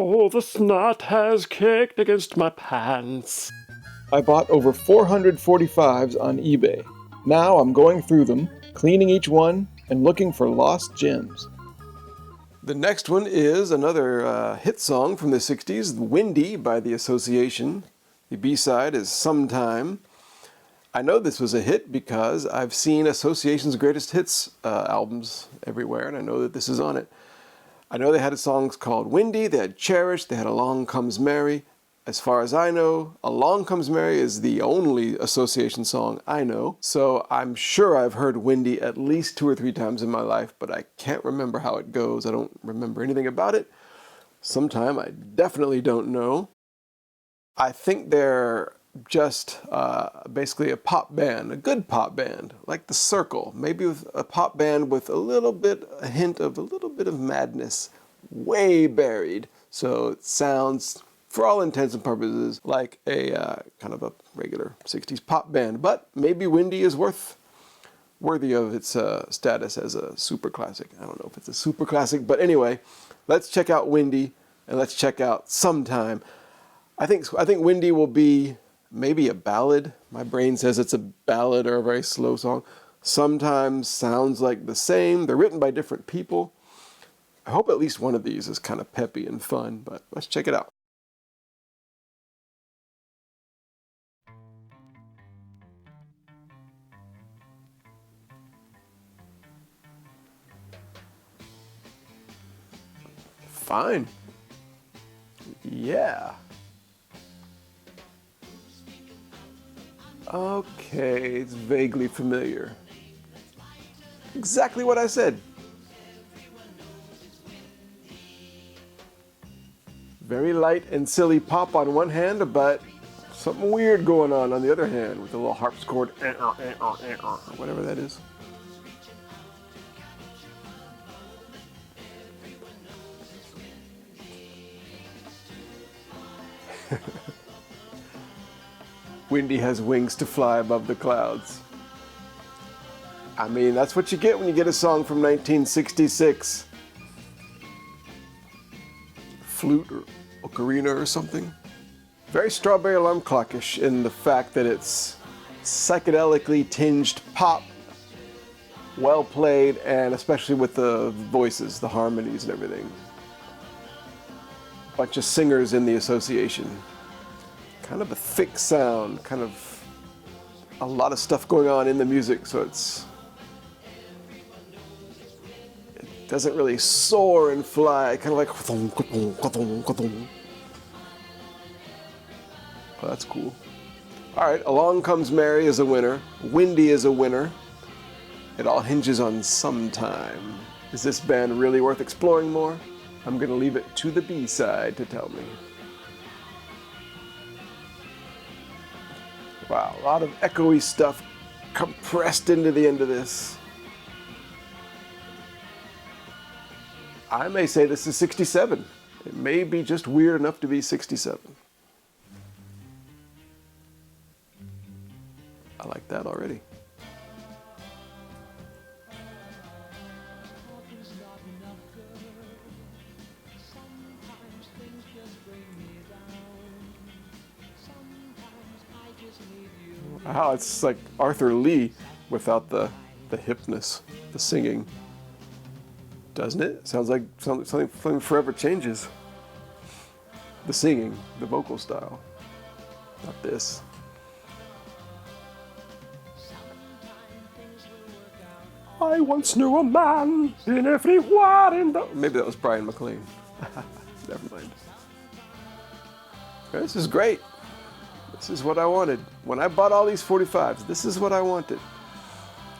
Oh, the snot has kicked against my pants. I bought over 445s on eBay. Now I'm going through them, cleaning each one, and looking for lost gems. The next one is another hit song from the 60s, Windy by The Association. The B-side is Sometime. I know this was a hit because I've seen Association's Greatest Hits albums everywhere, and I know that this is on it. I know they had songs called Windy, they had Cherish, they had Along Comes Mary. As far as I know, Along Comes Mary is the only Association song I know, so I'm sure I've heard Windy at least 2 or 3 times in my life, but I can't remember how it goes. I don't remember anything about it. Sometime I definitely don't know. I think they're just basically a pop band, a good pop band, like The Circle, maybe with a pop band with a hint of a little bit of madness, way buried. So it sounds, for all intents and purposes, like a kind of a regular 60s pop band. But maybe Windy is worthy of its status as a super classic. I don't know if it's a super classic, but anyway, let's check out Windy and let's check out Sometime. I think Windy will be maybe a ballad. My brain says it's a ballad or a very slow song. Sometimes sounds like the same. They're written by different people. I hope at least one of these is kind of peppy and fun, but let's check it out. Fine. Yeah. Okay, it's vaguely familiar. Exactly what I said. Very light and silly pop on one hand, but something weird going on the other hand with a little harpsichord, whatever that is. Windy has wings to fly above the clouds. I mean, that's what you get when you get a song from 1966. Flute or ocarina or something. Very Strawberry Alarm Clockish in the fact that it's psychedelically tinged pop, well played, and especially with the voices, the harmonies and everything. Bunch of singers in the association. Kind of a thick sound, kind of a lot of stuff going on in the music, so it doesn't really soar and fly, kind of like oh, that's cool. Alright, Along Comes Mary is a winner. Windy is a winner. It all hinges on Sometime. Is this band really worth exploring more? I'm gonna leave it to the B-side to tell me. Wow, a lot of echoey stuff compressed into the end of this. I may say this is 67. It may be just weird enough to be 67. I like that already. Wow, it's like Arthur Lee without the hipness, the singing. Doesn't it? Sounds like something forever changes. The singing, the vocal style. Not this. I once knew a man in everywhere in the... Maybe that was Brian McLean. Never mind. This is great. This is what I wanted. When I bought all these 45s, this is what I wanted.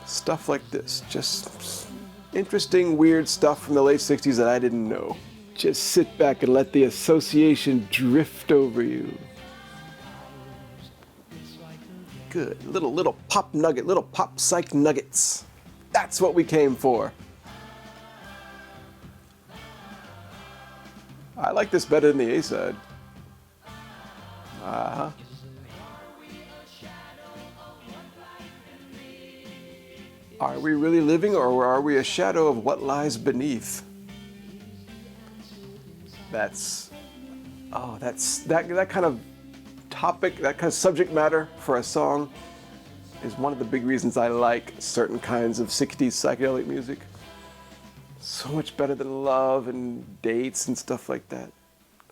Stuff like this. Just interesting, weird stuff from the late 60s that I didn't know. Just sit back and let the association drift over you. Good. Little pop nugget, little pop psych nuggets. That's what we came for. I like this better than the A-side. Uh-huh. Are we really living, or are we a shadow of what lies beneath? That's Oh, that kind of topic, that kind of subject matter for a song is one of the big reasons I like certain kinds of 60s psychedelic music. So much better than love and dates and stuff like that.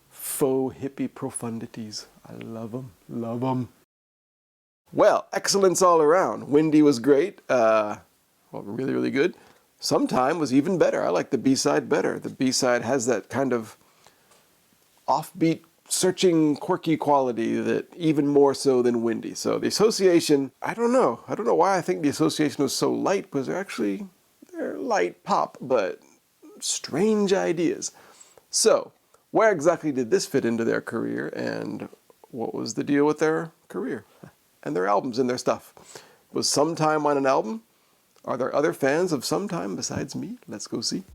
Faux hippie profundities. I love them. Love them. Well, excellence all around. Windy was great. Really, really good. Sometime was even better. I like the B-side better. The B-side has that kind of offbeat, searching, quirky quality that even more so than Windy. So the Association, I don't know why I think the Association was so light, because they're light pop, but strange ideas. So, where exactly did this fit into their career, and what was the deal with their career? And their albums and their stuff. Was Sometime on an album? Are there other fans of Sometime besides me? Let's go see.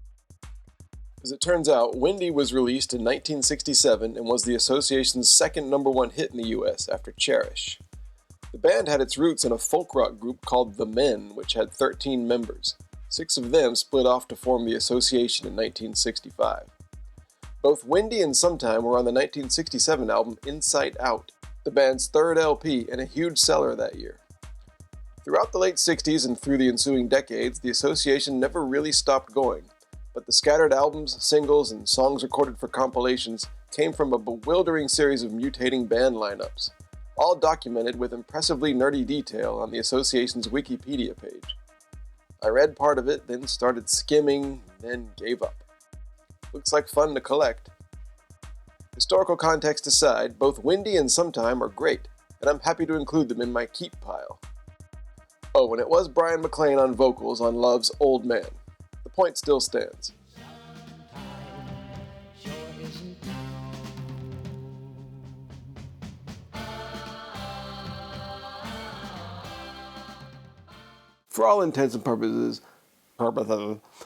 As it turns out, Windy was released in 1967 and was the Association's second #1 hit in the US after Cherish. The band had its roots in a folk rock group called The Men, which had 13 members. 6 of them split off to form the Association in 1965. Both Windy and Sometime were on the 1967 album Inside Out, the band's third LP and a huge seller that year. Throughout the late 60s and through the ensuing decades, the Association never really stopped going, but the scattered albums, singles, and songs recorded for compilations came from a bewildering series of mutating band lineups, all documented with impressively nerdy detail on the Association's Wikipedia page. I read part of it, then started skimming, then gave up. Looks like fun to collect. Historical context aside, both Windy and Sometime are great, and I'm happy to include them in my keep pile. Oh, and it was Brian McLean on vocals on Love's Old Man. The point still stands. For all intents and purposes,